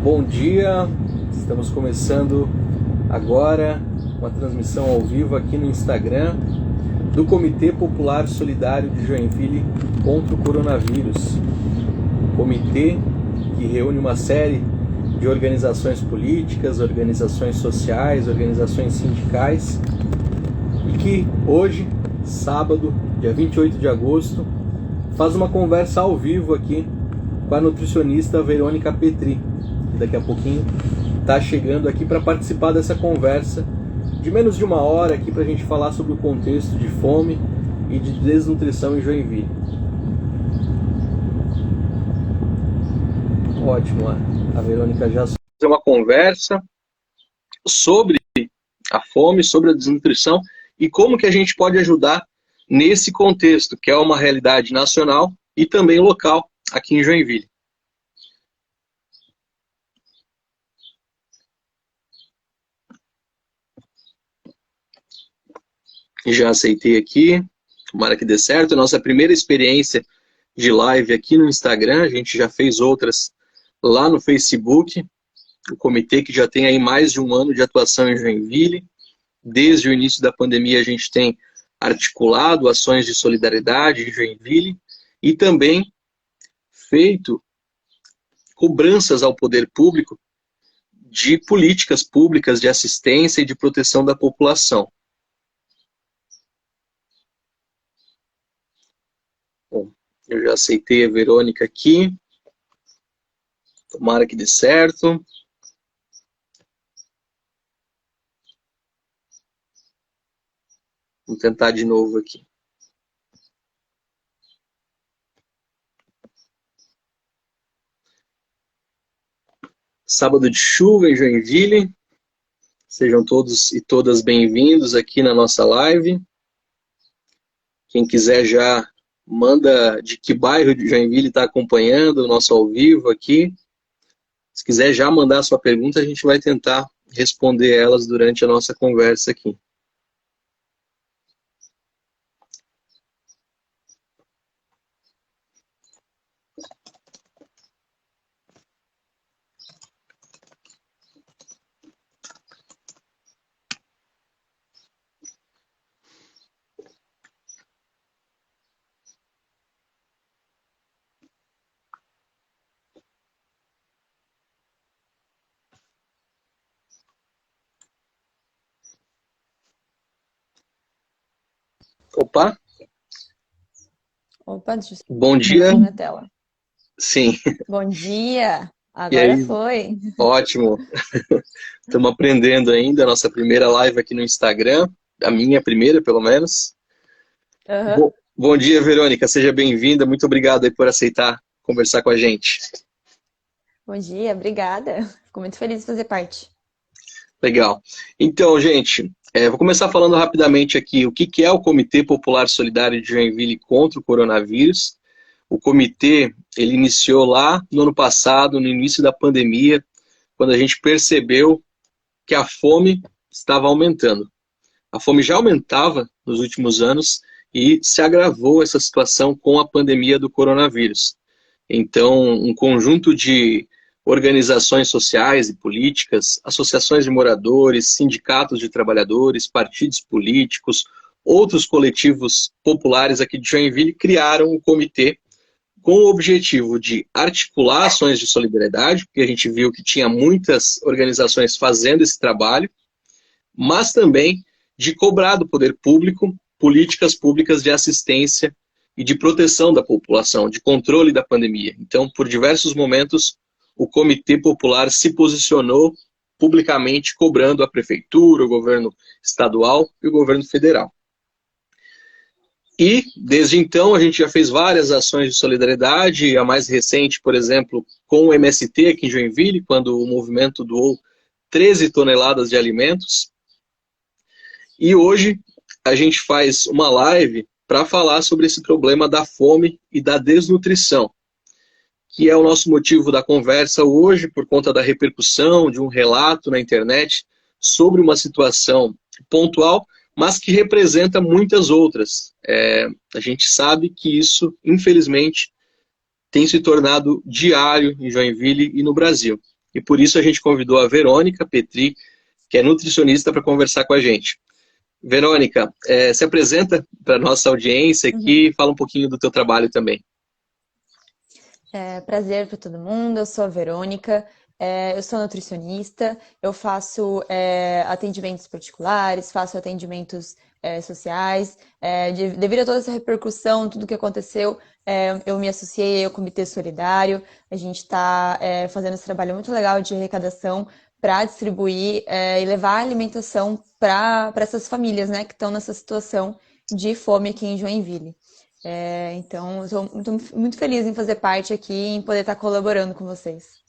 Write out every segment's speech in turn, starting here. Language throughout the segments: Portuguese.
Bom dia, estamos começando agora uma transmissão ao vivo aqui no Instagram do Comitê Popular Solidário de Joinville contra o Coronavírus. Comitê que reúne uma série de organizações políticas, organizações sociais, organizações sindicais e que hoje, sábado, dia 28 de agosto, faz uma conversa ao vivo aqui com a nutricionista Verônica Petri, que daqui a pouquinho está chegando aqui para participar dessa conversa de menos de uma hora aqui para a gente falar sobre o contexto de fome e de desnutrição em Joinville. Ótimo, a Verônica já fazer uma conversa sobre a fome, sobre a desnutrição e como que a gente pode ajudar nesse contexto, que é uma realidade nacional e também local aqui em Joinville. Já aceitei aqui, tomara que dê certo. Nossa primeira experiência de live aqui no Instagram, a gente já fez outras lá no Facebook, o comitê que já tem aí mais de um ano de atuação em Joinville. Desde o início da pandemia a gente tem articulado ações de solidariedade em Joinville e também feito cobranças ao poder público de políticas públicas de assistência e de proteção da população. Bom, eu já aceitei a Verônica aqui. Tomara que dê certo. Vamos tentar de novo aqui. Sábado de chuva em Joinville. Sejam todos e todas bem-vindos aqui na nossa live. Quem quiser já manda de que bairro de Joinville está acompanhando o nosso ao vivo aqui. Se quiser já mandar a sua pergunta, a gente vai tentar responder elas durante a nossa conversa aqui. Opa! Opa, Bom dia. na tela. Sim. Bom dia! E Agora aí? foi. Ótimo. Estamos aprendendo ainda a nossa primeira live aqui no Instagram. A minha primeira, pelo menos. Uhum. Bom dia, Verônica. Seja bem-vinda. Muito obrigado aí por aceitar conversar com a gente. Bom dia, obrigada. Fico muito feliz de fazer parte. Legal. Então, gente, vou começar falando rapidamente aqui o que é o Comitê Popular Solidário de Joinville contra o Coronavírus. O comitê, ele iniciou lá no ano passado, no início da pandemia, quando a gente percebeu que a fome estava aumentando. A fome já aumentava nos últimos anos e se agravou essa situação com a pandemia do coronavírus. Então, um conjunto de organizações sociais e políticas, associações de moradores, sindicatos de trabalhadores, partidos políticos, outros coletivos populares aqui de Joinville criaram um comitê com o objetivo de articular ações de solidariedade, porque a gente viu que tinha muitas organizações fazendo esse trabalho, mas também de cobrar do poder público políticas públicas de assistência e de proteção da população, de controle da pandemia. Então, por diversos momentos, o Comitê Popular se posicionou publicamente cobrando a prefeitura, o governo estadual e o governo federal. E, desde então, a gente já fez várias ações de solidariedade, a mais recente, por exemplo, com o MST aqui em Joinville, quando o movimento doou 13 toneladas de alimentos. E hoje a gente faz uma live para falar sobre esse problema da fome e da desnutrição, que é o nosso motivo da conversa hoje, por conta da repercussão de um relato na internet sobre uma situação pontual, mas que representa muitas outras. A gente sabe que isso, infelizmente, tem se tornado diário em Joinville e no Brasil. e por isso a gente convidou a Verônica Petri, que é nutricionista, para conversar com a gente. Verônica, se apresenta para a nossa audiência aqui e fala um pouquinho do teu trabalho também. Prazer para todo mundo, eu sou a Verônica, eu sou nutricionista, eu faço atendimentos particulares, faço atendimentos sociais. Devido a toda essa repercussão, tudo que aconteceu, eu me associei ao Comitê Solidário. A gente está fazendo esse trabalho muito legal de arrecadação para distribuir e levar alimentação para essas famílias, né, que estão nessa situação de fome aqui em Joinville. Então, estou muito feliz em fazer parte aqui e em poder estar colaborando com vocês.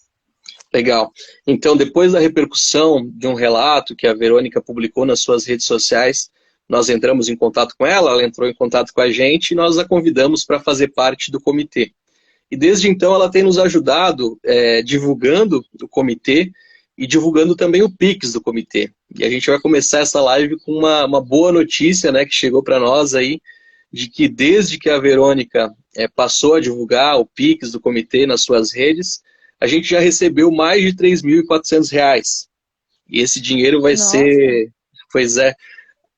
Legal. Então, depois da repercussão de um relato que a Verônica publicou nas suas redes sociais, nós entramos em contato com ela, ela entrou em contato com a gente e nós a convidamos para fazer parte do comitê. E desde então ela tem nos ajudado divulgando o comitê e divulgando também o Pix do comitê. E a gente vai começar essa live com uma boa notícia, né, que chegou para nós aí, de que desde que a Verônica passou a divulgar o Pix do comitê nas suas redes, a gente já recebeu mais de R$ 3.400. E esse dinheiro vai Nossa, ser, pois é,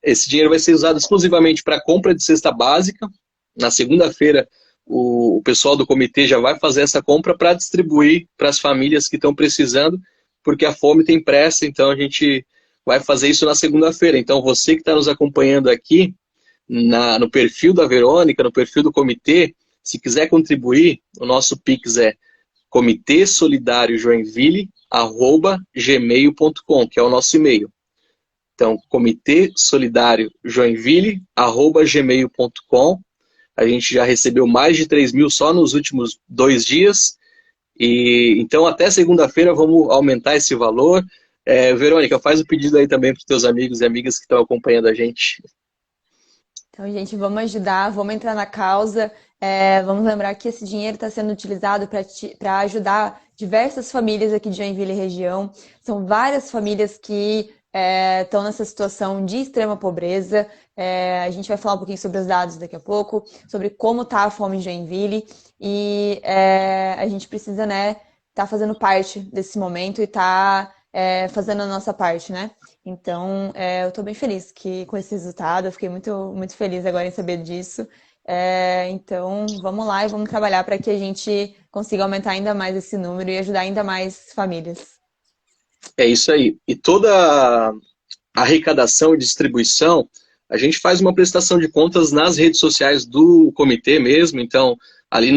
esse dinheiro vai ser usado exclusivamente para compra de cesta básica. Na segunda-feira, o pessoal do comitê já vai fazer essa compra para distribuir para as famílias que estão precisando, porque a fome tem pressa, então a gente vai fazer isso na segunda-feira. Então você que está nos acompanhando aqui, no perfil da Verônica, no perfil do comitê, se quiser contribuir, o nosso Pix é comitêsolidariojoinville@gmail.com, que é o nosso e-mail. Então, comitêsolidariojoinville@gmail.com. A gente já recebeu mais de 3.000 só nos últimos 2 dias. E então, até segunda-feira, vamos aumentar esse valor. Verônica, faz o pedido aí também para os teus amigos e amigas que estão acompanhando a gente. então, gente, vamos ajudar, vamos entrar na causa. Vamos lembrar que esse dinheiro está sendo utilizado para ajudar diversas famílias aqui de Joinville e região. São várias famílias que estão nessa situação de extrema pobreza. A gente vai falar um pouquinho sobre os dados daqui a pouco, sobre como está a fome em Joinville. E a gente precisa, né, tá fazendo parte desse momento e tá fazendo a nossa parte, né? Então, eu estou bem feliz com esse resultado. Eu fiquei muito, muito feliz agora em saber disso. Então, vamos lá e vamos trabalhar para que a gente consiga aumentar ainda mais esse número e ajudar ainda mais famílias. É isso aí. E toda a arrecadação e distribuição, a gente faz uma prestação de contas nas redes sociais do comitê mesmo. Então, ali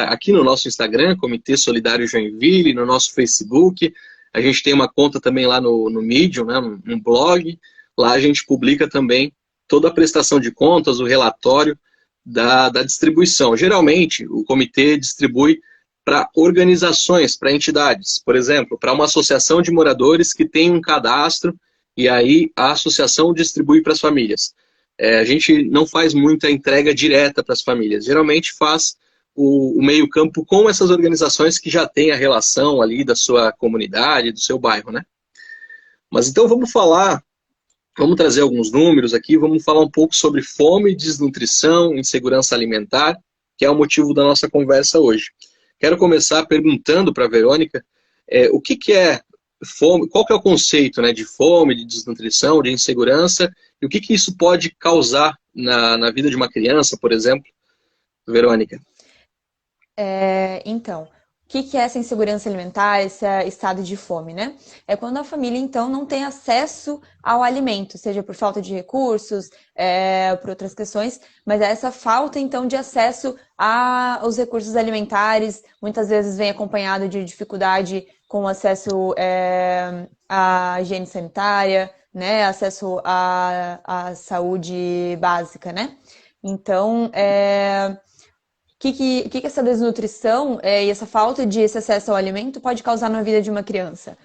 aqui no nosso Instagram, Comitê Solidário Joinville, no nosso Facebook, a gente tem uma conta também lá no Medium, né, um blog. Lá a gente publica também toda a prestação de contas, o relatório da distribuição. Geralmente, o comitê distribui para organizações, para entidades. Por exemplo, para uma associação de moradores que tem um cadastro e aí a associação distribui para as famílias. A gente não faz muita entrega direta para as famílias. Geralmente faz o meio-campo com essas organizações que já têm a relação ali da sua comunidade, do seu bairro, né? Mas então vamos trazer alguns números aqui, vamos falar um pouco sobre fome, desnutrição, insegurança alimentar, que é o motivo da nossa conversa hoje. Quero começar perguntando para a Verônica o que é fome, qual que é o conceito, né, de fome, de desnutrição, de insegurança, e o que isso pode causar na vida de uma criança, por exemplo, Verônica? Então, o que é essa insegurança alimentar, esse estado de fome, né? É quando a família, então, não tem acesso ao alimento, seja por falta de recursos, por outras questões, mas é essa falta, então, de acesso aos recursos alimentares, muitas vezes vem acompanhado de dificuldade com acesso à higiene sanitária, né? Acesso à saúde básica, né? Então, o que essa desnutrição e essa falta de esse acesso ao alimento pode causar na vida de uma criança?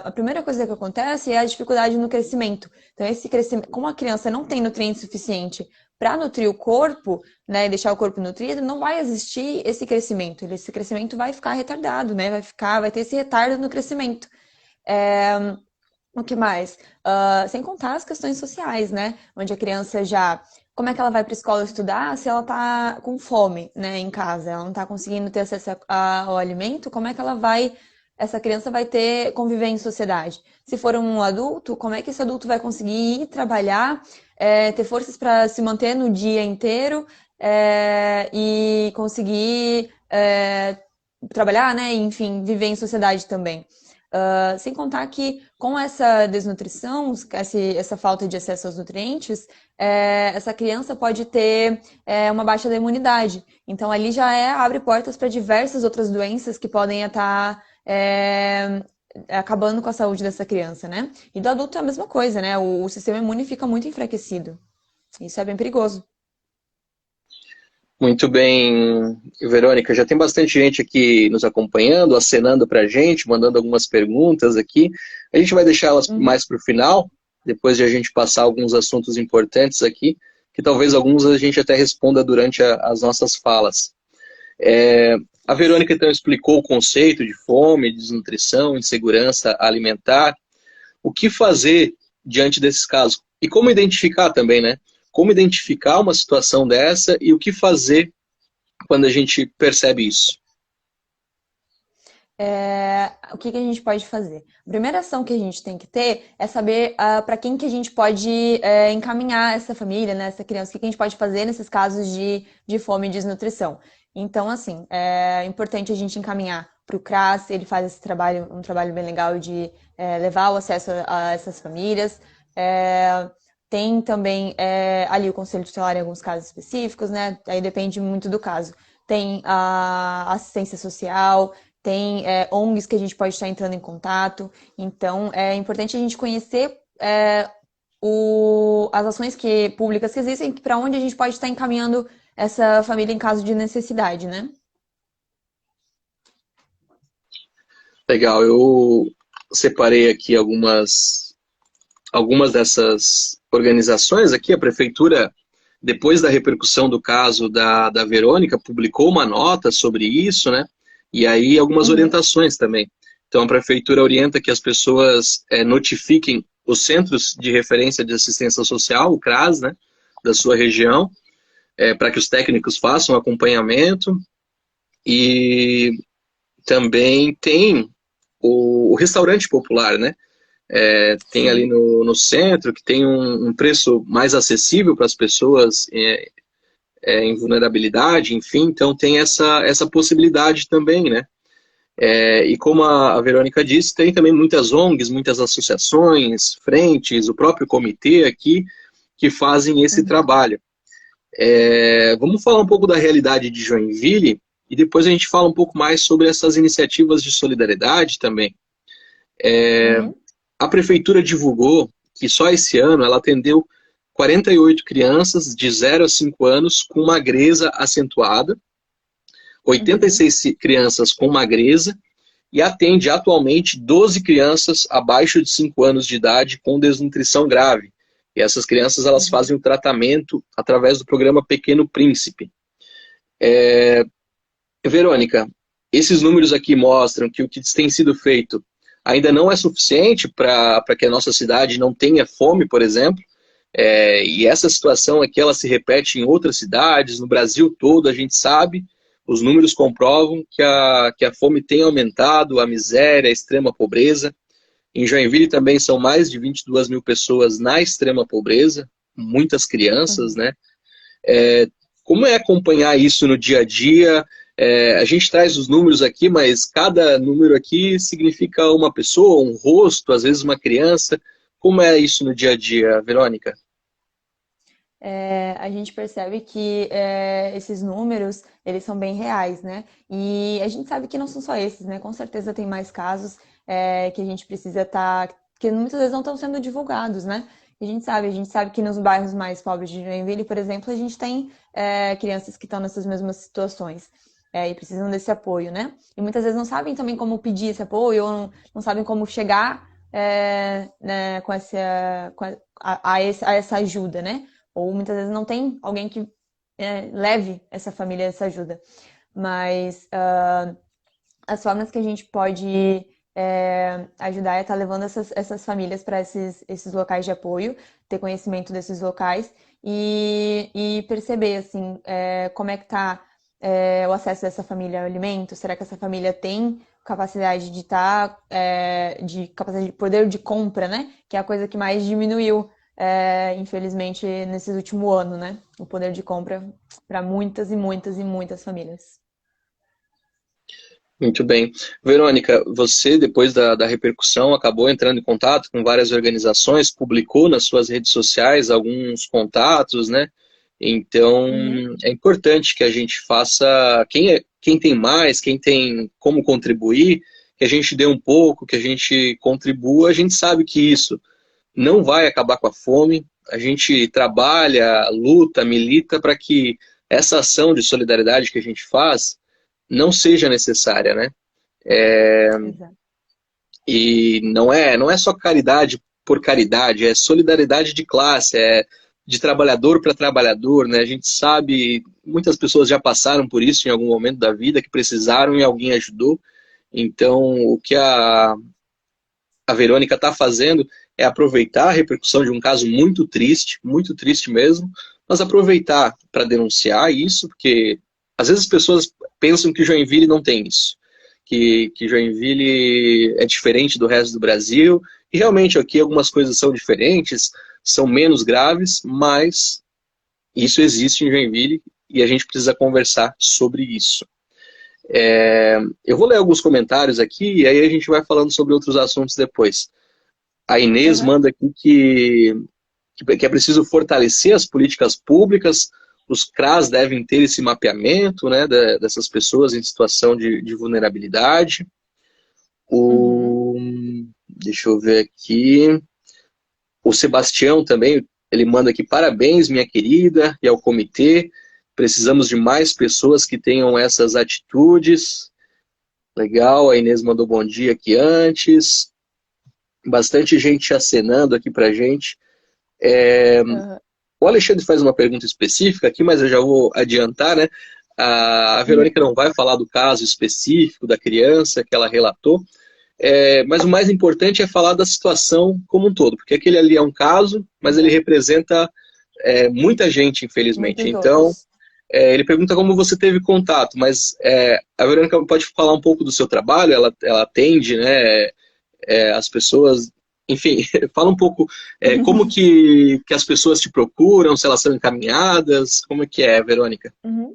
A primeira coisa que acontece é a dificuldade no crescimento. Então, esse crescimento, como a criança não tem nutriente suficiente para nutrir o corpo, né, e deixar o corpo nutrido, não vai existir esse crescimento. Esse crescimento vai ficar retardado, né? Vai ter esse retardo no crescimento. O que mais? Sem contar as questões sociais, né? Onde a criança já. Como é que ela vai para a escola estudar se ela está com fome, né, em casa? Ela não está conseguindo ter acesso ao alimento? Como é que ela vai essa criança vai ter conviver em sociedade? Se for um adulto, como é que esse adulto vai conseguir ir trabalhar, ter forças para se manter no dia inteiro, e conseguir trabalhar, né? Enfim, viver em sociedade também. Sem contar que com essa desnutrição, essa falta de acesso aos nutrientes, essa criança pode ter uma baixa da imunidade. Então ali já abre portas para diversas outras doenças que podem estar acabando com a saúde dessa criança, né? E do adulto é a mesma coisa, né? O sistema imune fica muito enfraquecido. Isso é bem perigoso. Muito bem, Verônica. Já tem bastante gente aqui nos acompanhando, acenando para a gente, mandando algumas perguntas aqui. A gente vai deixar elas Uhum. mais para o final, depois de a gente passar alguns assuntos importantes aqui, que talvez alguns a gente até responda durante as nossas falas. A Verônica então explicou o conceito de fome, desnutrição, insegurança alimentar. O que fazer diante desses casos? E como identificar também, né? Como identificar uma situação dessa e o que fazer quando a gente percebe isso? O que que a gente pode fazer? A primeira ação que a gente tem que ter é saber para quem que a gente pode encaminhar essa família, né, essa criança, o que que a gente pode fazer nesses casos de fome e desnutrição. Então, assim, é importante a gente encaminhar para o CRAS, ele faz esse trabalho, um trabalho bem legal de levar o acesso a essas famílias. É, tem também ali o Conselho Tutelar em alguns casos específicos, né? Aí depende muito do caso. Tem a assistência social, tem ONGs que a gente pode estar entrando em contato. Então, é importante a gente conhecer as ações públicas que existem, para onde a gente pode estar encaminhando essa família em caso de necessidade, né? Legal, eu separei aqui algumas dessas organizações aqui. A prefeitura, depois da repercussão do caso da Verônica, publicou uma nota sobre isso, né? E aí algumas Uhum, orientações também. Então a prefeitura orienta que as pessoas notifiquem os centros de referência de assistência social, o CRAS, né? Da sua região, para que os técnicos façam acompanhamento. E também tem o restaurante popular, né? Tem ali sim. no centro, que tem um preço mais acessível para as pessoas em vulnerabilidade, enfim, então tem essa possibilidade também, né? E como a Verônica disse, tem também muitas ONGs, muitas associações, frentes, o próprio comitê aqui, que fazem esse Uhum, trabalho. Vamos falar um pouco da realidade de Joinville e depois a gente fala um pouco mais sobre essas iniciativas de solidariedade também. uhum, A prefeitura divulgou que só esse ano ela atendeu 48 crianças de 0 a 5 anos com magreza acentuada, uhum, 86 crianças com magreza e atende atualmente 12 crianças abaixo de 5 anos de idade com desnutrição grave. E essas crianças elas uhum. fazem o tratamento através do programa Pequeno Príncipe. Verônica, esses números aqui mostram que o que tem sido feito ainda não é suficiente para que a nossa cidade não tenha fome, por exemplo. E essa situação aqui ela se repete em outras cidades, no Brasil todo, a gente sabe, os números comprovam que a fome tem aumentado, a miséria, a extrema pobreza. Em Joinville também são mais de 22 mil pessoas na extrema pobreza, muitas crianças, Uhum. né? Como é acompanhar isso no dia a dia? A gente traz os números aqui, mas cada número aqui significa uma pessoa, um rosto, às vezes uma criança. Como é isso no dia a dia, Verônica? A gente percebe que esses números, eles são bem reais, né? E a gente sabe que não são só esses, né? Com certeza tem mais casos que a gente precisa estar, que muitas vezes não estão sendo divulgados, né? E a gente sabe que nos bairros mais pobres de Joinville, por exemplo, a gente tem crianças que estão nessas mesmas situações. E precisam desse apoio, né? E muitas vezes não sabem também como pedir esse apoio, ou não sabem como chegar né, a essa ajuda, né? Ou muitas vezes não tem alguém que leve essa família essa ajuda. Mas as formas que a gente pode ajudar é estar levando essas famílias para esses locais de apoio, ter conhecimento desses locais e perceber assim como é que está o acesso dessa família ao alimento. Será que essa família tem capacidade de estar, de capacidade de poder de compra, né? Que é a coisa que mais diminuiu, infelizmente, nesses últimos anos, né? O poder de compra para muitas e muitas e muitas famílias. Muito bem. Verônica, você, depois da repercussão, acabou entrando em contato com várias organizações, publicou nas suas redes sociais alguns contatos, né? Então, Uhum. é importante que a gente faça, quem tem mais, quem tem como contribuir, que a gente dê um pouco, que a gente contribua. A gente sabe que isso não vai acabar com a fome. A gente trabalha, luta, milita para que essa ação de solidariedade que a gente faz não seja necessária, né? Exato. E não é só caridade por caridade, é solidariedade de classe, é de trabalhador para trabalhador, né? A gente sabe, muitas pessoas já passaram por isso em algum momento da vida, que precisaram e alguém ajudou. Então, o que a Verônica está fazendo é aproveitar a repercussão de um caso muito triste mesmo, mas aproveitar para denunciar isso, porque às vezes as pessoas pensam que Joinville não tem isso, que Joinville é diferente do resto do Brasil, e realmente aqui algumas coisas são diferentes, são menos graves, mas isso existe em Joinville e a gente precisa conversar sobre isso. Eu vou ler alguns comentários aqui e aí a gente vai falando sobre outros assuntos depois. A Inês Aham. manda aqui que é preciso fortalecer as políticas públicas, os CRAs devem ter esse mapeamento, né, dessas pessoas em situação de vulnerabilidade. Uhum. O, deixa eu ver aqui. O Sebastião também, ele manda aqui, parabéns, minha querida, e ao comitê. Precisamos de mais pessoas que tenham essas atitudes. Legal, a Inês mandou bom dia aqui antes. Bastante gente acenando aqui pra gente. Aham. O Alexandre faz uma pergunta específica aqui, mas eu já vou adiantar, né? A Uhum. Verônica não vai falar do caso específico da criança que ela relatou, mas o mais importante é falar da situação como um todo, porque aquele ali é um caso, mas ele Exato. representa muita gente, infelizmente. Muitos Então, outros. ele pergunta como você teve contato, mas a Verônica pode falar um pouco do seu trabalho, ela atende, né, as pessoas, enfim, fala um pouco como que as pessoas te procuram, se elas são encaminhadas, como é que é, Verônica? Uhum.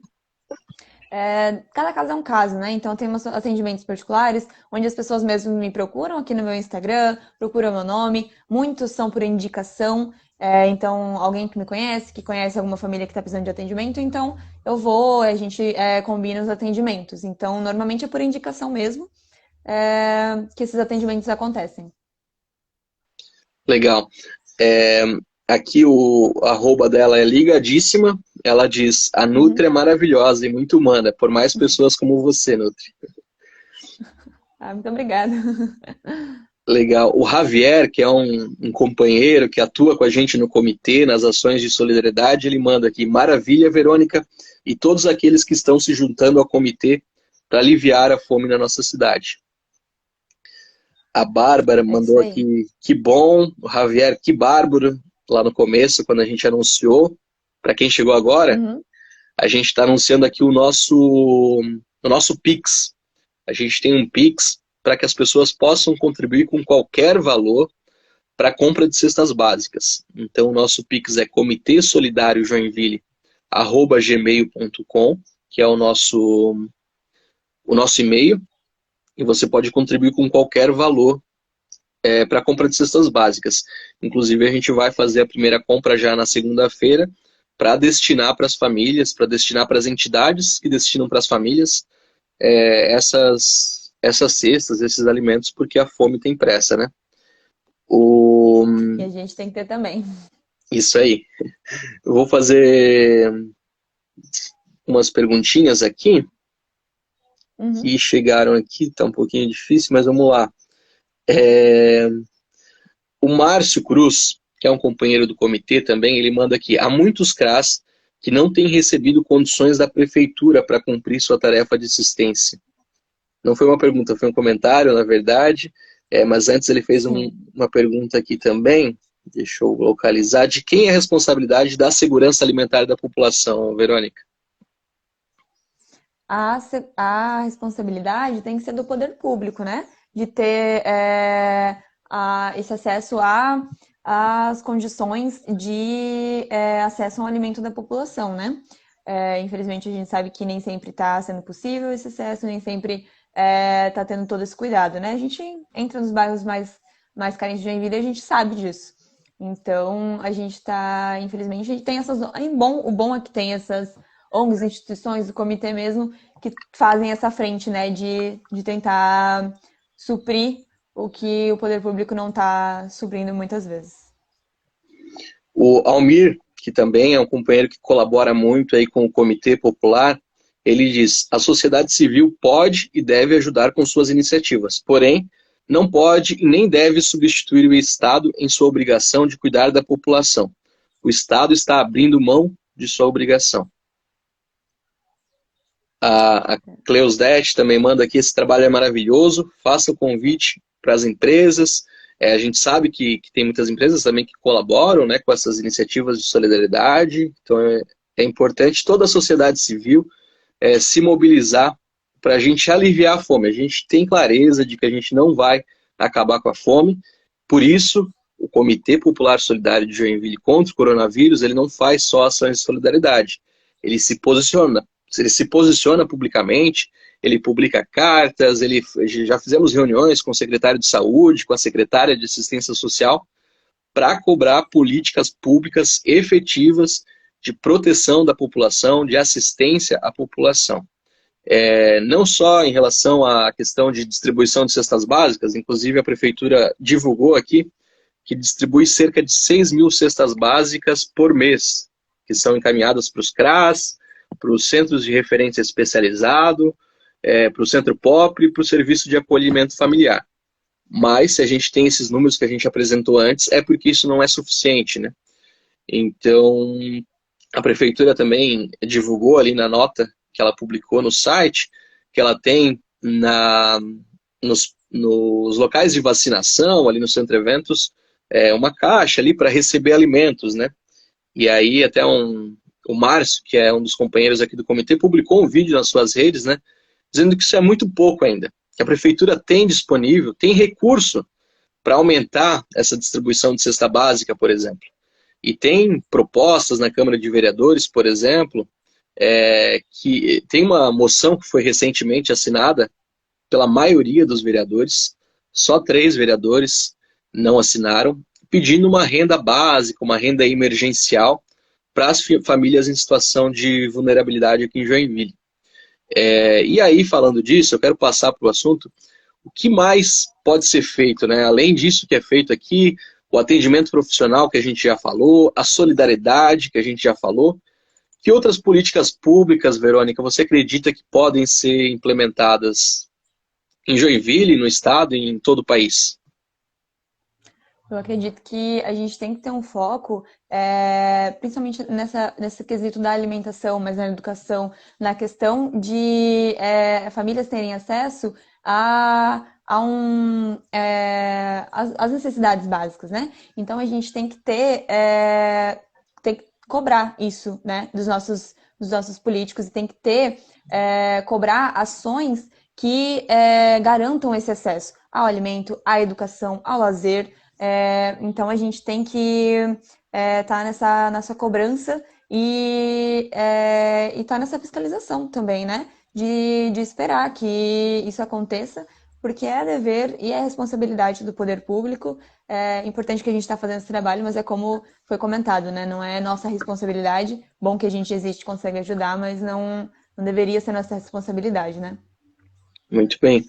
Cada caso é um caso, né? Então, tem meus atendimentos particulares, onde as pessoas mesmo me procuram aqui no meu Instagram, procuram meu nome. Muitos são por indicação. Então, alguém que me conhece, que conhece alguma família que está precisando de atendimento, então eu vou, a gente combina os atendimentos. Então, normalmente é por indicação mesmo, que esses atendimentos acontecem. Legal. É, aqui o arroba dela é ligadíssima. Ela diz: a Nutri Uhum. é maravilhosa e muito humana, por mais pessoas como você, Nutri. Ah, muito obrigada. Legal. O Javier, que é um companheiro que atua com a gente no comitê, nas ações de solidariedade, ele manda aqui: maravilha, Verônica, e todos aqueles que estão se juntando ao comitê para aliviar a fome na nossa cidade. A Bárbara É isso mandou aí. aqui: que bom. O Javier, que bárbaro, lá no começo, quando a gente anunciou. Para quem chegou agora, Uhum. a gente está anunciando aqui o nosso Pix. A gente tem um Pix para que as pessoas possam contribuir com qualquer valor para a compra de cestas básicas. Então, o nosso Pix é comitêsolidariojoinville@gmail.com, que é o nosso e-mail, e você pode contribuir com qualquer valor para a compra de cestas básicas. Inclusive, a gente vai fazer a primeira compra já na segunda-feira para destinar para as famílias, para destinar para as entidades que destinam para as famílias essas cestas, esses alimentos, porque a fome tem pressa, né? O... E a gente tem que ter também. Isso aí. Eu vou fazer umas perguntinhas aqui Uhum. que chegaram aqui, tá um pouquinho difícil, mas vamos lá. É, O Márcio Cruz, que é um companheiro do comitê também, ele manda aqui: há muitos CRAs que não têm recebido condições da prefeitura para cumprir sua tarefa de assistência. Não foi uma pergunta, foi um comentário, na verdade, mas antes ele fez Sim. uma pergunta aqui também, deixa eu localizar, de quem é a responsabilidade da segurança alimentar da população, Verônica? a responsabilidade tem que ser do poder público, né? De ter esse acesso às condições de acesso ao alimento da população, né? Infelizmente, a gente sabe que nem sempre está sendo possível esse acesso, nem sempre está tendo todo esse cuidado, né? A gente entra nos bairros mais carentes de Joinville e a gente sabe disso. Então, a gente está, infelizmente, a gente tem essas... O bom é que tem essas ONGs, instituições, o comitê mesmo, que fazem essa frente, né, de tentar suprir o que o poder público não está suprindo muitas vezes. O Almir, que também é um companheiro que colabora muito aí com o Comitê Popular, ele diz: a sociedade civil pode e deve ajudar com suas iniciativas, porém, não pode e nem deve substituir o Estado em sua obrigação de cuidar da população. O Estado está abrindo mão de sua obrigação. A Cleusdete também manda aqui: esse trabalho é maravilhoso, faça o convite para as empresas. A gente sabe que tem muitas empresas também que colaboram, né, com essas iniciativas de solidariedade, então é importante toda a sociedade civil se mobilizar para a gente aliviar a fome. A gente tem clareza de que a gente não vai acabar com a fome, por isso o Comitê Popular Solidário de Joinville contra o coronavírus, ele não faz só ações de solidariedade, ele se posiciona publicamente, ele publica cartas, já fizemos reuniões com o secretário de saúde, com a secretária de assistência social, para cobrar políticas públicas efetivas de proteção da população, de assistência à população. Não só em relação à questão de distribuição de cestas básicas, inclusive a prefeitura divulgou aqui que distribui cerca de 6 mil cestas básicas por mês, que são encaminhadas para os CRAS, para os centros de referência especializado, para o Centro Pop e para o Serviço de Acolhimento Familiar. Mas, se a gente tem esses números que a gente apresentou antes, é porque isso não é suficiente, né? Então, a Prefeitura também divulgou ali na nota que ela publicou no site, que ela tem nos locais de vacinação, ali no Centro Eventos, uma caixa ali para receber alimentos, né? E aí até o Márcio, que é um dos companheiros aqui do comitê, publicou um vídeo nas suas redes, né, dizendo que isso é muito pouco ainda, que a prefeitura tem disponível, tem recurso para aumentar essa distribuição de cesta básica, por exemplo. E tem propostas na Câmara de Vereadores, por exemplo, que tem uma moção que foi recentemente assinada pela maioria dos vereadores, só 3 vereadores não assinaram, pedindo uma renda básica, uma renda emergencial para as famílias em situação de vulnerabilidade aqui em Joinville. E aí, falando disso, eu quero passar para o assunto: o que mais pode ser feito, né? Além disso que é feito aqui, o atendimento profissional que a gente já falou, a solidariedade que a gente já falou, que outras políticas públicas, Verônica, você acredita que podem ser implementadas em Joinville, no estado e em todo o país? Eu acredito que a gente tem que ter um foco, principalmente nesse quesito da alimentação, mas na educação, na questão de famílias terem acesso às necessidades básicas, né? Então a gente tem que tem que cobrar isso, né, dos nossos políticos, e tem que cobrar ações que garantam esse acesso ao alimento, à educação, ao lazer. Então a gente tem que estar nessa cobrança e estar nessa fiscalização também, né? De esperar que isso aconteça, porque é dever e é responsabilidade do poder público. É importante que a gente está fazendo esse trabalho, mas é como foi comentado, né? Não é nossa responsabilidade. Bom que a gente existe, consegue ajudar, mas não deveria ser nossa responsabilidade, né? Muito bem.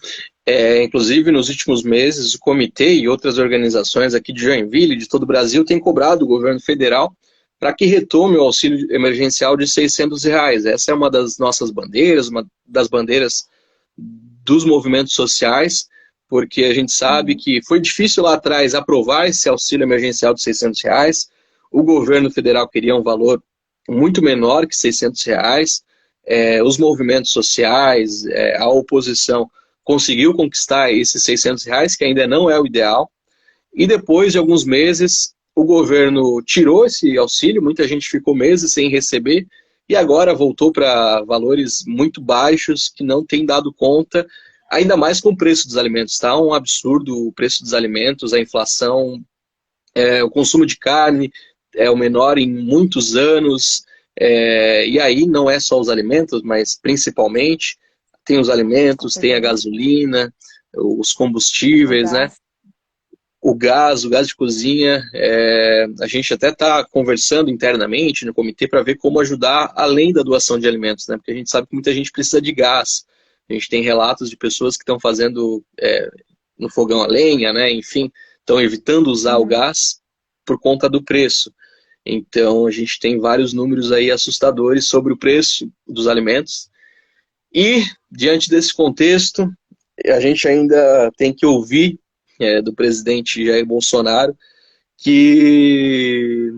Inclusive, nos últimos meses, o comitê e outras organizações aqui de Joinville, de todo o Brasil, têm cobrado o governo federal para que retome o auxílio emergencial de R$600. Essa é uma das nossas bandeiras, uma das bandeiras dos movimentos sociais, porque a gente sabe que foi difícil lá atrás aprovar esse auxílio emergencial de R$600. O governo federal queria um valor muito menor que R$600. Os movimentos sociais, a oposição conseguiu conquistar esses R$600, que ainda não é o ideal, e depois de alguns meses o governo tirou esse auxílio, muita gente ficou meses sem receber, e agora voltou para valores muito baixos que não tem dado conta, ainda mais com o preço dos alimentos. Está um absurdo o preço dos alimentos, a inflação, o consumo de carne é o menor em muitos anos, e aí não é só os alimentos, mas principalmente tem os Com alimentos, tem a certeza. gasolina, os O combustíveis, né? gás. O gás de cozinha, a gente até está conversando internamente no comitê para ver como ajudar além da doação de alimentos, né? Porque a gente sabe que muita gente precisa de gás. A gente tem relatos de pessoas que estão fazendo no fogão a lenha, né? Enfim, estão evitando usar o Uhum. gás por conta do preço. Então, a gente tem vários números aí assustadores sobre o preço dos alimentos. E, diante desse contexto, a gente ainda tem que ouvir do presidente Jair Bolsonaro que,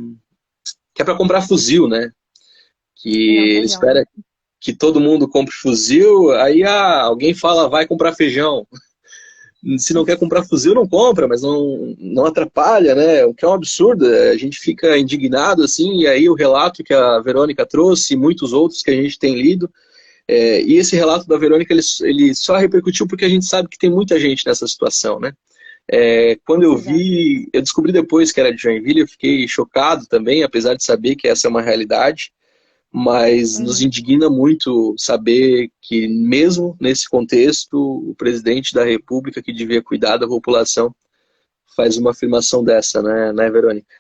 que é para comprar fuzil, né? E não Que ele feijão, né? espera que todo mundo compre fuzil, aí alguém fala, vai comprar feijão. Se não quer comprar fuzil, não compra, mas não atrapalha, né? O que é um absurdo. A gente fica indignado, assim, e aí o relato que a Verônica trouxe e muitos outros que a gente tem lido, e esse relato da Verônica, ele só repercutiu porque a gente sabe que tem muita gente nessa situação, né? Quando eu Exato. vi, eu descobri depois que era de Joinville, eu fiquei chocado também, apesar de saber que essa é uma realidade, mas nos Uhum. indigna muito saber que, mesmo nesse contexto, o presidente da República, que devia cuidar da população, faz uma afirmação dessa, né, Verônica?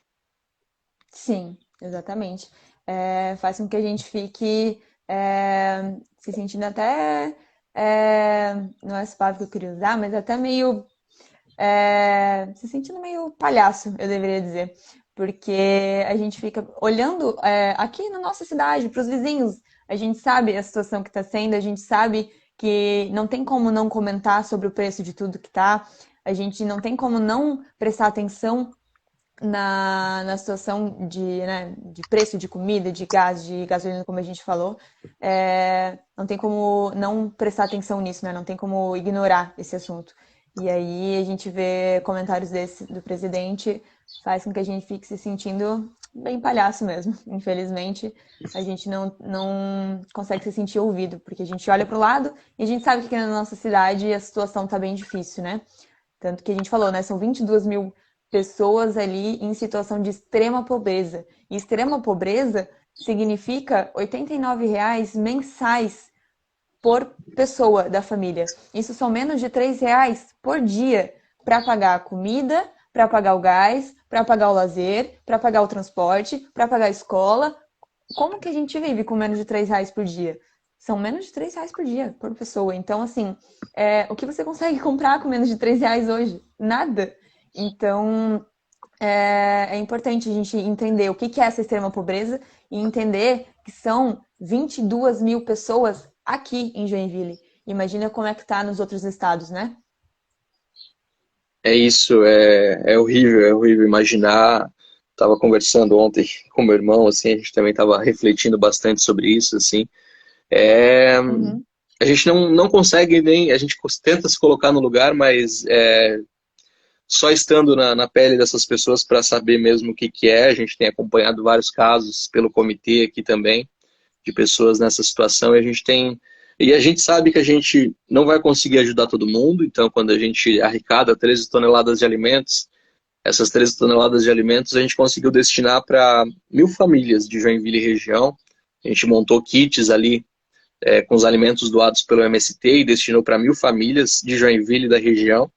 Sim, exatamente. Faz com que a gente fique se sentindo até. Não é essa palavra que eu queria usar, mas até meio. Se sentindo meio palhaço, eu deveria dizer. Porque a gente fica olhando aqui na nossa cidade, para os vizinhos. A gente sabe a situação que está sendo, a gente sabe que não tem como não comentar sobre o preço de tudo que está. A gente não tem como não prestar atenção na situação de preço de comida, de gás, de gasolina, como a gente falou, não tem como não prestar atenção nisso, né? Não tem como ignorar esse assunto. E aí a gente vê comentários desse do presidente, faz com que a gente fique se sentindo bem palhaço mesmo. Infelizmente, a gente não consegue se sentir ouvido, porque a gente olha para o lado e a gente sabe que aqui na nossa cidade a situação está bem difícil, né? Tanto que a gente falou, né? São 22 mil pessoas ali em situação de extrema pobreza. E extrema pobreza significa R$ 89 mensais por pessoa da família. Isso são menos de R$ 3 por dia para pagar a comida, para pagar o gás, para pagar o lazer, para pagar o transporte, para pagar a escola. Como que a gente vive com menos de R$ 3 por dia? São menos de R$ 3 por dia por pessoa. Então, assim, o que você consegue comprar com menos de R$ 3 hoje? Nada. Então, é importante a gente entender o que é essa extrema pobreza e entender que são 22 mil pessoas aqui em Joinville. Imagina como é que tá nos outros estados, né? É isso, é horrível imaginar. Estava conversando ontem com meu irmão, assim, a gente também estava refletindo bastante sobre isso, assim. É, Uhum. a gente não consegue nem, a gente tenta se colocar no lugar, mas só estando na pele dessas pessoas para saber mesmo o que, que é. A gente tem acompanhado vários casos pelo comitê aqui também, de pessoas nessa situação, e a gente sabe que a gente não vai conseguir ajudar todo mundo, então quando a gente arrecada 13 toneladas de alimentos, essas 13 toneladas de alimentos a gente conseguiu destinar para 1.000 famílias de Joinville e região. A gente montou kits ali com os alimentos doados pelo MST e destinou para 1.000 famílias de Joinville e da região.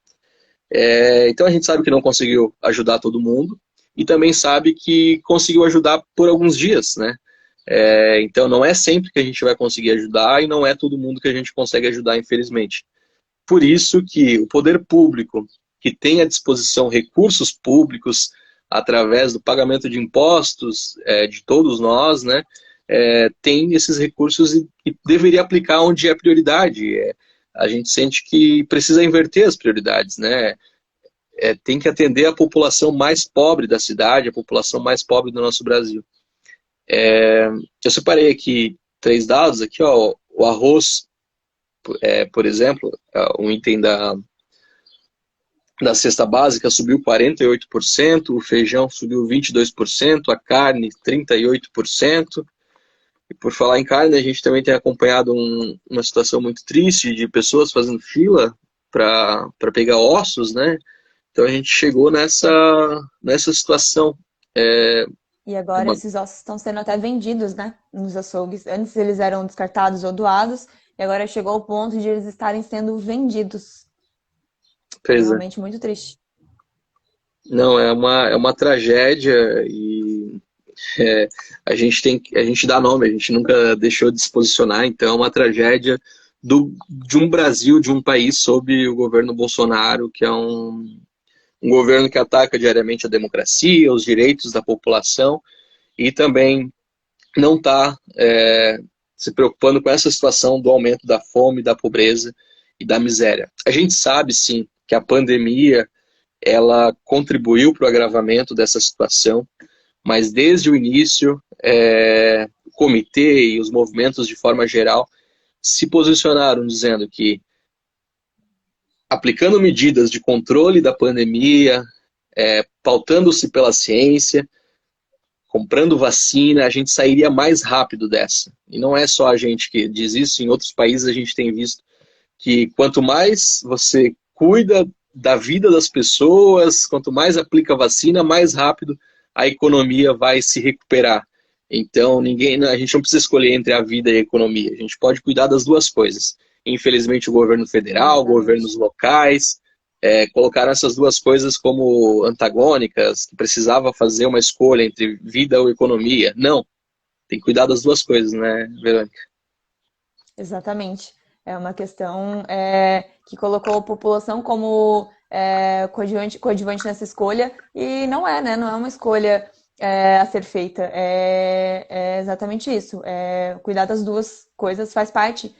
Então a gente sabe que não conseguiu ajudar todo mundo e também sabe que conseguiu ajudar por alguns dias, né? Então não é sempre que a gente vai conseguir ajudar e não é todo mundo que a gente consegue ajudar, infelizmente. Por isso que o poder público, que tem à disposição recursos públicos através do pagamento de impostos de todos nós, né, tem esses recursos e deveria aplicar onde é prioridade. A gente sente que precisa inverter as prioridades, né? Tem que atender a população mais pobre da cidade, a população mais pobre do nosso Brasil. Eu separei aqui 3 dados, aqui, ó, o arroz, por exemplo, um item da cesta básica subiu 48%, o feijão subiu 22%, a carne 38%, E por falar em carne, a gente também tem acompanhado uma situação muito triste de pessoas fazendo fila para pegar ossos, né? Então a gente chegou nessa situação. É, E é agora uma, esses ossos estão sendo até vendidos, né? Nos açougues. Antes eles eram descartados ou doados, e agora chegou ao ponto de eles estarem sendo vendidos. É pois é. realmente muito triste. Não, é uma tragédia e é, a gente dá nome, a gente nunca deixou de se posicionar, então é uma tragédia de um Brasil, de um país sob o governo Bolsonaro, que é um governo que ataca diariamente a democracia, os direitos da população e também não está se preocupando com essa situação do aumento da fome, da pobreza e da miséria. A gente sabe, sim, que a pandemia ela contribuiu para o agravamento dessa situação, mas desde o início, o comitê e os movimentos de forma geral se posicionaram dizendo que aplicando medidas de controle da pandemia, pautando-se pela ciência, comprando vacina, a gente sairia mais rápido dessa. E não é só a gente que diz isso, em outros países a gente tem visto que quanto mais você cuida da vida das pessoas, quanto mais aplica vacina, mais rápido a economia vai se recuperar. Então, a gente não precisa escolher entre a vida e a economia. A gente pode cuidar das duas coisas. Infelizmente, o governo federal, Exatamente. governos locais, colocaram essas duas coisas como antagônicas, que precisava fazer uma escolha entre vida ou economia. Não, tem que cuidar das duas coisas, né, Verônica? Exatamente. É uma questão que colocou a população como coadjuvante nessa escolha e não é, né? Não é uma escolha a ser feita. É exatamente isso. Cuidar das duas coisas faz parte.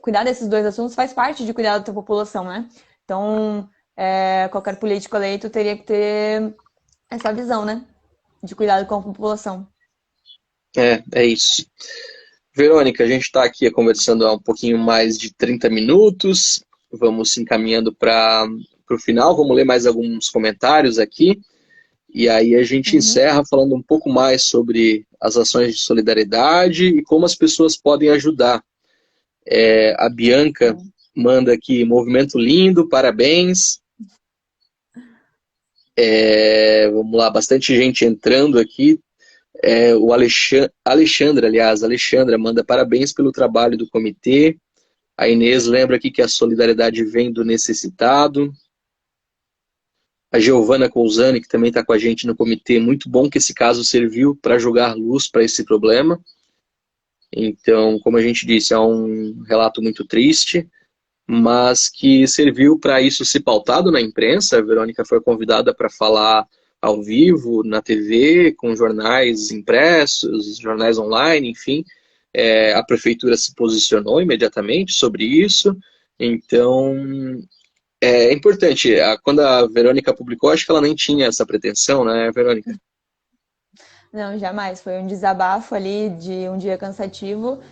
Cuidar desses dois assuntos faz parte de cuidar da população, né? Então, qualquer político eleito teria que ter essa visão, né? De cuidado com a população. É isso. Verônica, a gente está aqui conversando há um pouquinho mais de 30 minutos. Vamos se encaminhando para o final. Vamos ler mais alguns comentários aqui. E aí a gente Uhum. encerra falando um pouco mais sobre as ações de solidariedade e como as pessoas podem ajudar. A Bianca Sim. manda aqui, movimento lindo, parabéns. Vamos lá, bastante gente entrando aqui. O Alexandra manda parabéns pelo trabalho do comitê. A Inês lembra aqui que a solidariedade vem do necessitado. A Giovana Cousani, que também está com a gente no comitê, muito bom que esse caso serviu para jogar luz para esse problema. Então, como a gente disse, é um relato muito triste, mas que serviu para isso ser pautado na imprensa. A Verônica foi convidada para falar ao vivo, na TV, com jornais impressos, jornais online, enfim. A prefeitura se posicionou imediatamente sobre isso. Então, é importante. Quando a Verônica publicou, acho que ela nem tinha essa pretensão, né, Verônica? Não, jamais. Foi um desabafo ali de um dia cansativo,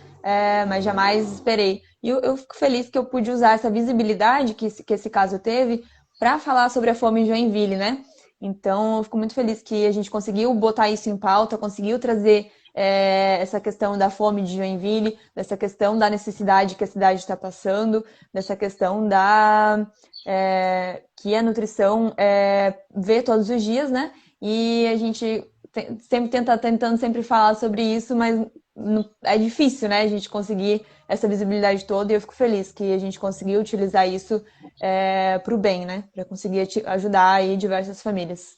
mas jamais esperei. E eu fico feliz que eu pude usar essa visibilidade que esse caso teve para falar sobre a fome em Joinville, né? Então, eu fico muito feliz que a gente conseguiu botar isso em pauta, conseguiu trazer essa questão da fome de Joinville, dessa questão da necessidade que a cidade está passando, dessa questão que a nutrição vê todos os dias, né? E a gente sempre tentando sempre falar sobre isso, mas é difícil, né? A gente conseguir essa visibilidade toda e eu fico feliz que a gente conseguiu utilizar isso para o bem, né? Para conseguir ajudar aí diversas famílias.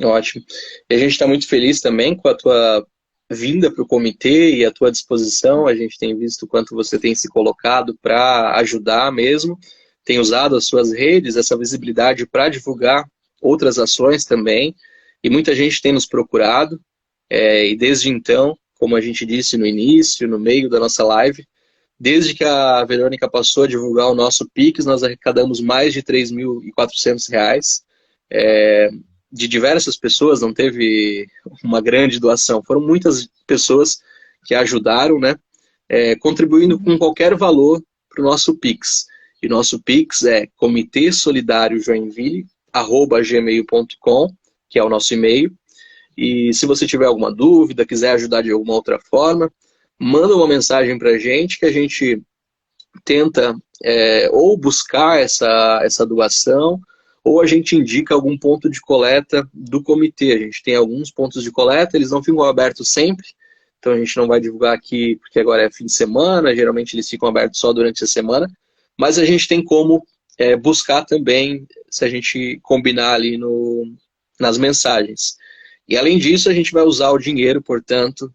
Ótimo. E a gente está muito feliz também com a tua vinda para o comitê e a tua disposição. A gente tem visto o quanto você tem se colocado para ajudar mesmo, tem usado as suas redes, essa visibilidade para divulgar outras ações também. E muita gente tem nos procurado. E desde então, como a gente disse no início, no meio da nossa live, desde que a Verônica passou a divulgar o nosso Pix, nós arrecadamos mais de R$ 3.400 de diversas pessoas, não teve uma grande doação. Foram muitas pessoas que ajudaram, né? Contribuindo com Uhum. qualquer valor para o nosso Pix. E nosso Pix é comitêsolidariojoinville@gmail.com, que é o nosso e-mail. E se você tiver alguma dúvida, quiser ajudar de alguma outra forma, manda uma mensagem para a gente que a gente tenta ou buscar essa doação, ou a gente indica algum ponto de coleta do comitê. A gente tem alguns pontos de coleta, eles não ficam abertos sempre, então a gente não vai divulgar aqui, porque agora é fim de semana, geralmente eles ficam abertos só durante a semana, mas a gente tem como buscar também, se a gente combinar ali nas mensagens. E além disso, a gente vai usar o dinheiro, portanto,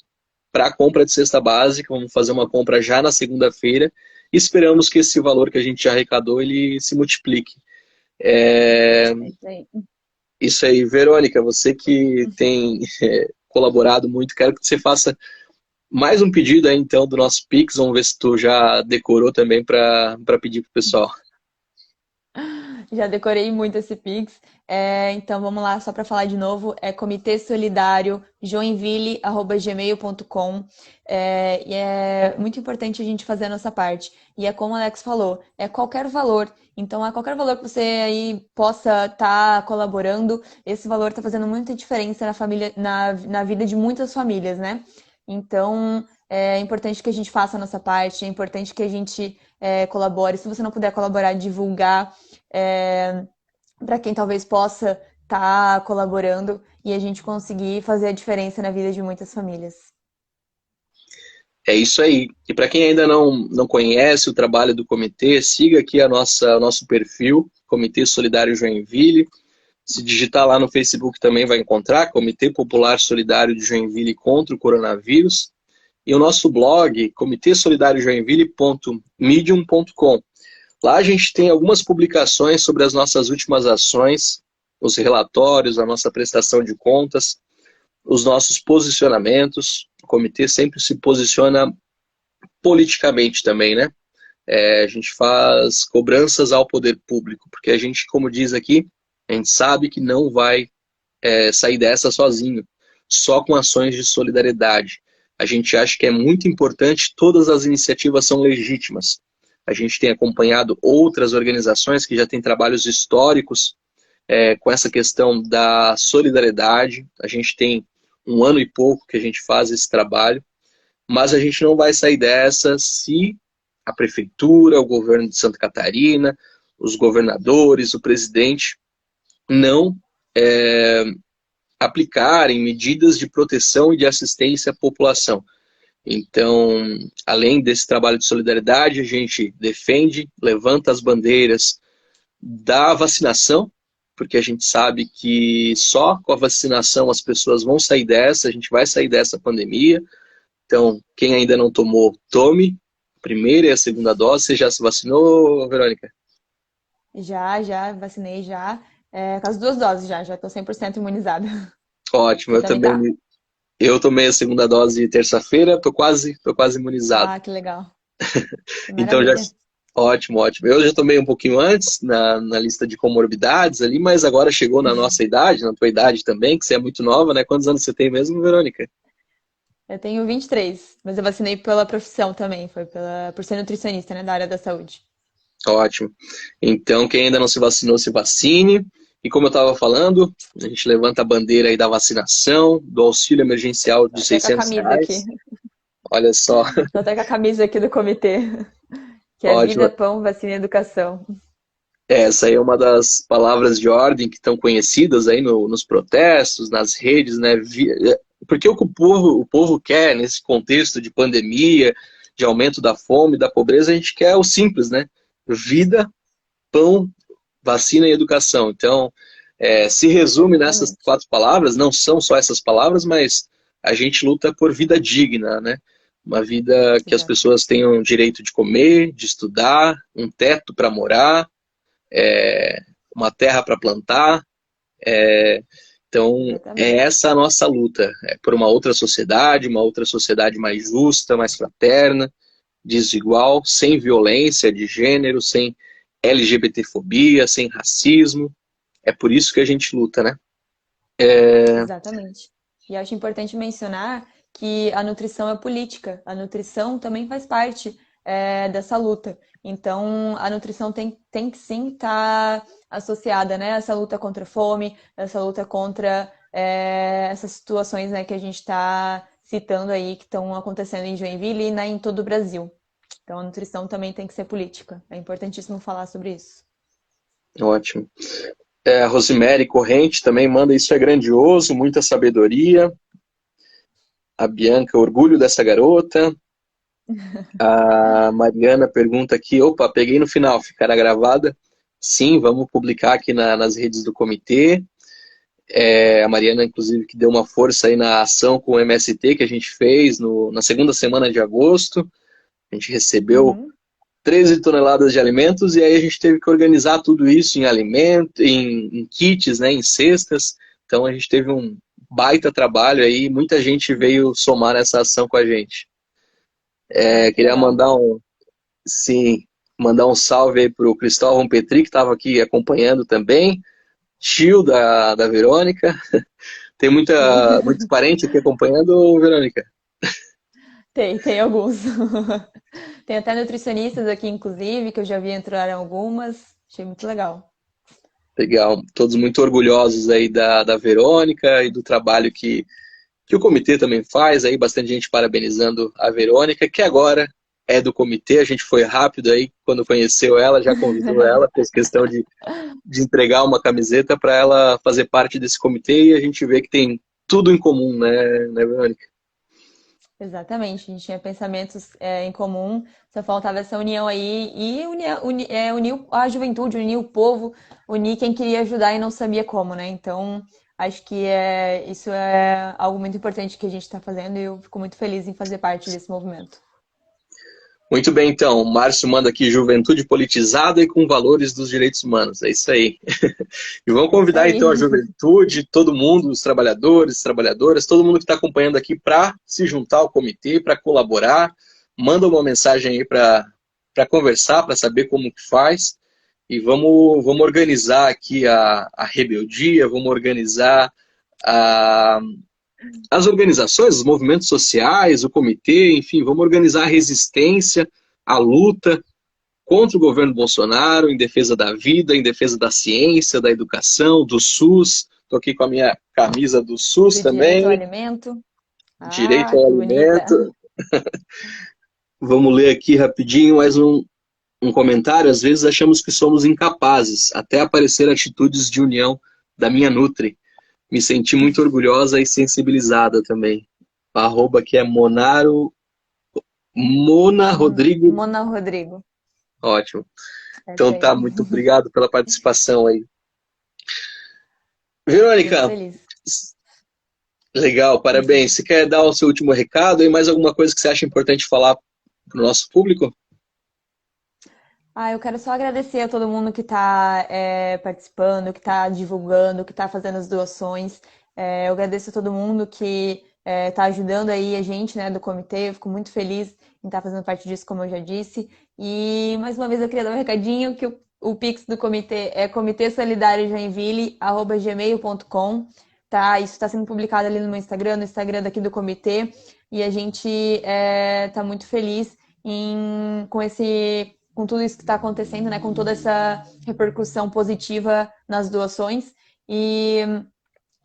para a compra de cesta básica. Vamos fazer uma compra já na segunda-feira e esperamos que esse valor que a gente já arrecadou ele se multiplique. É... É isso aí. Isso aí, Verônica, você que tem colaborado muito, quero que você faça mais um pedido aí, então, do nosso Pix. Vamos ver se tu já decorou também para pedir para o pessoal. Já decorei muito esse Pix. Então vamos lá, só para falar de novo, é comitê solidário joinville@gmail.com. E é muito importante a gente fazer a nossa parte. E é como o Alex falou, é qualquer valor. Então, a qualquer valor que você aí possa estar colaborando, esse valor está fazendo muita diferença na família, na vida de muitas famílias, né? Então, é importante que a gente faça a nossa parte, é importante que a gente colabore. Se você não puder colaborar, divulgar para quem talvez possa estar colaborando e a gente conseguir fazer a diferença na vida de muitas famílias. É isso aí. E para quem ainda não conhece o trabalho do comitê, siga aqui o nosso perfil, Comitê Solidário Joinville. Se digitar lá no Facebook também vai encontrar, Comitê Popular Solidário de Joinville contra o Coronavírus. E o nosso blog, comitêsolidáriojoinville.medium.com. Lá a gente tem algumas publicações sobre as nossas últimas ações, os relatórios, a nossa prestação de contas, os nossos posicionamentos. O comitê sempre se posiciona politicamente também, né? A gente faz cobranças ao poder público, porque a gente, como diz aqui, a gente sabe que não vai sair dessa sozinho, só com ações de solidariedade. A gente acha que é muito importante, todas as iniciativas são legítimas. A gente tem acompanhado outras organizações que já têm trabalhos históricos com essa questão da solidariedade. A gente tem um ano e pouco que a gente faz esse trabalho, mas a gente não vai sair dessa se a prefeitura, o governo de Santa Catarina, os governadores, o presidente não aplicarem medidas de proteção e de assistência à população. Então, além desse trabalho de solidariedade, a gente defende, levanta as bandeiras da vacinação, porque a gente sabe que só com a vacinação as pessoas vão sair dessa, a gente vai sair dessa pandemia. Então, quem ainda não tomou, tome a primeira e a segunda dose. Você já se vacinou, Verônica? Já vacinei já. Com as duas doses já estou 100% imunizada. Ótimo, Você eu também também. tá? Eu tomei a segunda dose terça-feira, tô quase imunizado. Ah, que legal. Que Então já maravilha. ótimo, ótimo. Eu já tomei um pouquinho antes na lista de comorbidades ali, mas agora chegou na nossa idade, na tua idade também, que você é muito nova, né? Quantos anos você tem mesmo, Verônica? Eu tenho 23, mas eu vacinei pela profissão também, por ser nutricionista, né, da área da saúde. Ótimo. Então, quem ainda não se vacinou, se vacine. E como eu estava falando, a gente levanta a bandeira aí da vacinação, do auxílio emergencial Tô de até com a camisa aqui. R$ 600. Olha só, Tô até com a camisa aqui do comitê, que é ótimo. Vida, Pão, Vacina e Educação. Essa aí é uma das palavras de ordem que estão conhecidas aí nos protestos, nas redes, né? Porque o povo quer, nesse contexto de pandemia, de aumento da fome, da pobreza, a gente quer o simples, né? Vida, pão, vacina e educação. Então, se resume nessas Exatamente. 4 palavras, não são só essas palavras, mas a gente luta por vida digna, né? Uma vida que as Exato. pessoas tenham direito de comer, de estudar, um teto para morar, uma terra para plantar. Então, é Exatamente. essa a nossa luta, por uma outra sociedade mais justa, mais fraterna, desigual, sem violência de gênero, sem LGBTfobia, sem racismo. É por isso que a gente luta, né? Exatamente. E acho importante mencionar que a nutrição é política. A nutrição também faz parte, dessa luta. Então, a nutrição tem que sim estar associada, né, a essa luta contra a fome, essa luta contra essas situações, né, que a gente está citando aí que estão acontecendo em Joinville e em todo o Brasil. Então, a nutrição também tem que ser política. É importantíssimo falar sobre isso. Ótimo. A Rosemary Corrente também manda: isso é grandioso, muita sabedoria. A Bianca, orgulho dessa garota. A Mariana pergunta aqui, opa, peguei no final, ficará gravada? Sim, vamos publicar aqui nas redes do comitê. A Mariana, inclusive, que deu uma força aí na ação com o MST que a gente fez na segunda semana de agosto. A gente recebeu 13 toneladas de alimentos e aí a gente teve que organizar tudo isso em alimento, em kits, né, em cestas. Então a gente teve um baita trabalho aí, muita gente veio somar nessa ação com a gente. Queria mandar um salve aí pro Cristóvão Petri, que estava aqui acompanhando também, tio da Verônica. Tem muitos parentes aqui acompanhando, Verônica? Tem alguns. Tem até nutricionistas aqui, inclusive, que eu já vi entrar em algumas. Achei muito legal. Legal. Todos muito orgulhosos aí da Verônica e do trabalho que o comitê também faz. Aí bastante gente parabenizando a Verônica, que agora é do comitê. A gente foi rápido aí, quando conheceu ela, já convidou ela, fez questão de entregar uma camiseta para ela fazer parte desse comitê e a gente vê que tem tudo em comum, né, Verônica? Exatamente, a gente tinha pensamentos em comum, só faltava essa união aí e unir a juventude, unir o povo, unir quem queria ajudar e não sabia como, né? Então, acho que isso é algo muito importante que a gente está fazendo e eu fico muito feliz em fazer parte desse movimento. Muito bem, então. O Márcio manda aqui: juventude politizada e com valores dos direitos humanos. É isso aí. E vamos convidar, então, a juventude, todo mundo, os trabalhadores, trabalhadoras, todo mundo que está acompanhando aqui para se juntar ao comitê, para colaborar. Manda uma mensagem aí para conversar, para saber como que faz. E vamos organizar aqui a rebeldia, vamos organizar as organizações, os movimentos sociais, o comitê, enfim, vamos organizar a resistência, a luta contra o governo Bolsonaro, em defesa da vida, em defesa da ciência, da educação, do SUS. Estou aqui com a minha camisa do SUS Do também. direito ao alimento. Direito ao Que alimento. bonita. Vamos ler aqui rapidinho mais um comentário. Às vezes achamos que somos incapazes, até aparecer atitudes de união da minha Nutri. Me senti muito orgulhosa e sensibilizada também. A arroba aqui é Mona Rodrigo. Mona Rodrigo. Ótimo. Então tá, muito obrigado pela participação aí. Verônica, legal, parabéns. Você quer dar o seu último recado e mais alguma coisa que você acha importante falar para o nosso público? Eu quero só agradecer a todo mundo que está participando, que está divulgando, que está fazendo as doações. Eu agradeço a todo mundo que está ajudando aí a gente, né, do comitê. Eu fico muito feliz em estar fazendo parte disso, como eu já disse. E mais uma vez eu queria dar um recadinho que o Pix do comitê é comitêsolidáriojoinville@gmail.com. Tá? Isso está sendo publicado ali no meu Instagram, no Instagram daqui do comitê. E a gente está muito feliz com tudo isso que está acontecendo, né, com toda essa repercussão positiva nas doações. E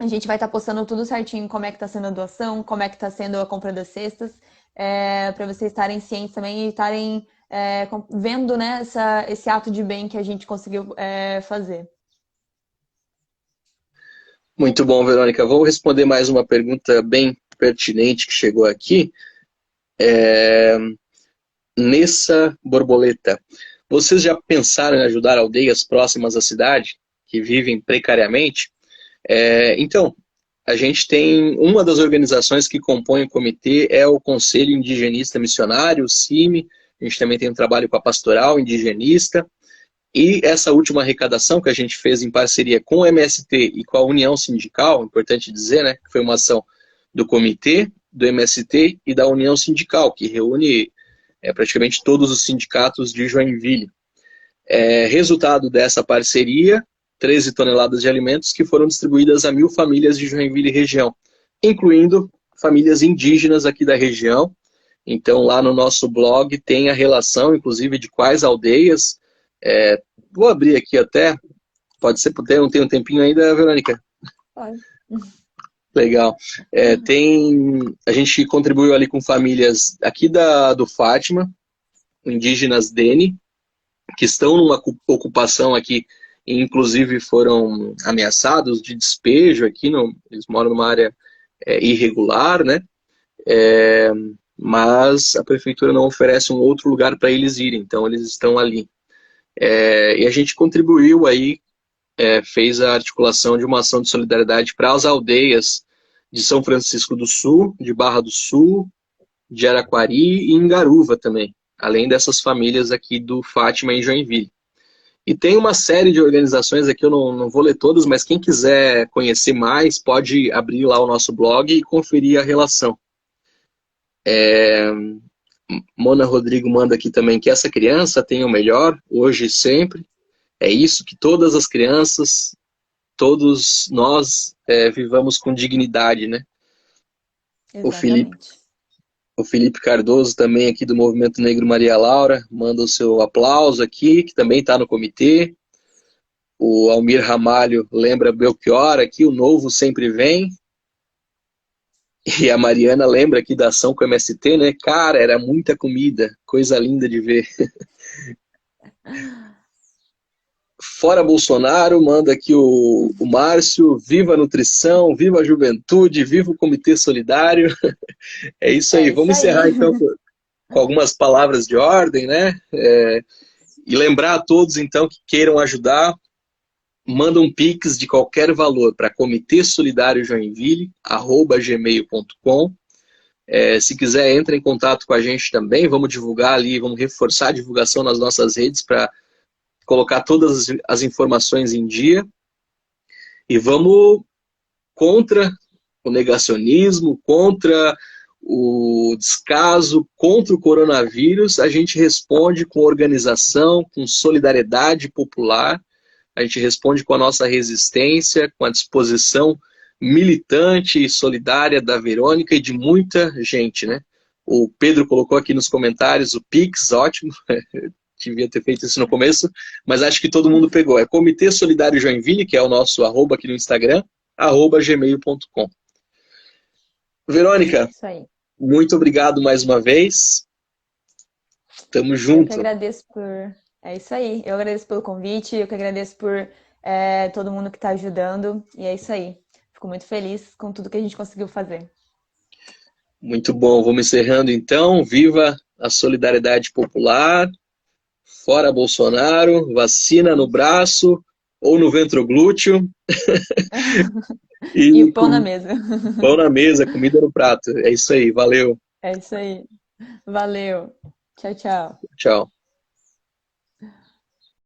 a gente vai estar postando tudo certinho, como é que está sendo a doação, como é que está sendo a compra das cestas, para vocês estarem cientes também e estarem vendo, né, esse ato de bem que a gente conseguiu fazer. Muito bom, Verônica. Vou responder mais uma pergunta bem pertinente que chegou aqui. Nessa Borboleta, vocês já pensaram em ajudar aldeias próximas à cidade, que vivem precariamente? Então, a gente tem uma das organizações que compõe o comitê, é o Conselho Indigenista Missionário, o CIMI. A gente também tem um trabalho com a Pastoral Indigenista. E essa última arrecadação que a gente fez em parceria com o MST e com a União Sindical, importante dizer, né, que foi uma ação do comitê, do MST e da União Sindical, que reúne praticamente todos os sindicatos de Joinville. Resultado dessa parceria, 13 toneladas de alimentos que foram distribuídas a 1.000 famílias de Joinville e região, incluindo famílias indígenas aqui da região. Então, lá no nosso blog tem a relação, inclusive, de quais aldeias. Vou abrir aqui até, pode ser, não tem um tempinho ainda, Verônica? Pode. Legal. A gente contribuiu ali com famílias aqui do Fátima, indígenas Dene, que estão numa ocupação aqui, e inclusive foram ameaçados de despejo aqui, eles moram numa área irregular, né? Mas a prefeitura não oferece um outro lugar para eles irem, então eles estão ali. E a gente contribuiu aí, fez a articulação de uma ação de solidariedade para as aldeias de São Francisco do Sul, de Barra do Sul, de Araquari e Ingaruva também, além dessas famílias aqui do Fátima em Joinville. E tem uma série de organizações aqui, eu não vou ler todas, mas quem quiser conhecer mais, pode abrir lá o nosso blog e conferir a relação. Mona Rodrigo manda aqui também que essa criança tem o melhor, hoje e sempre. É isso que todas as crianças, todos nós vivamos com dignidade, né? Exatamente. O Felipe Cardoso também aqui do Movimento Negro Maria Laura, manda o seu aplauso aqui, que também está no comitê. O Almir Ramalho lembra Belchior aqui, o novo sempre vem. E a Mariana lembra aqui da ação com o MST, né? Cara, era muita comida, coisa linda de ver. Fora Bolsonaro, manda aqui o Márcio, viva a nutrição, viva a juventude, viva o Comitê Solidário. É isso aí, vamos encerrar então com algumas palavras de ordem, né? E lembrar a todos então que queiram ajudar, manda um Pix de qualquer valor para comitêsolidáriojoinville@gmail.com. Se quiser, entre em contato com a gente também, vamos divulgar ali, vamos reforçar a divulgação nas nossas redes para colocar todas as informações em dia. E vamos contra o negacionismo, contra o descaso, contra o coronavírus. A gente responde com organização, com solidariedade popular. A gente responde com a nossa resistência, com a disposição militante e solidária da Verônica e de muita gente, né? O Pedro colocou aqui nos comentários o Pix, ótimo. Devia ter feito isso no começo, mas acho que todo mundo pegou. É Comitê Solidário Joinville, que é o nosso @ aqui no Instagram, @gmail.com. Verônica, Isso aí. muito obrigado mais uma vez. Tamo junto. Eu que agradeço É isso aí. Eu agradeço pelo convite, eu que agradeço por todo mundo que está ajudando. E é isso aí. Fico muito feliz com tudo que a gente conseguiu fazer. Muito bom. Vamos encerrando então. Viva a solidariedade popular. Fora Bolsonaro. Vacina no braço ou no ventroglúteo. E pão na mesa. Pão na mesa, comida no prato. É isso aí. Valeu. É isso aí. Valeu. Tchau, tchau. Tchau.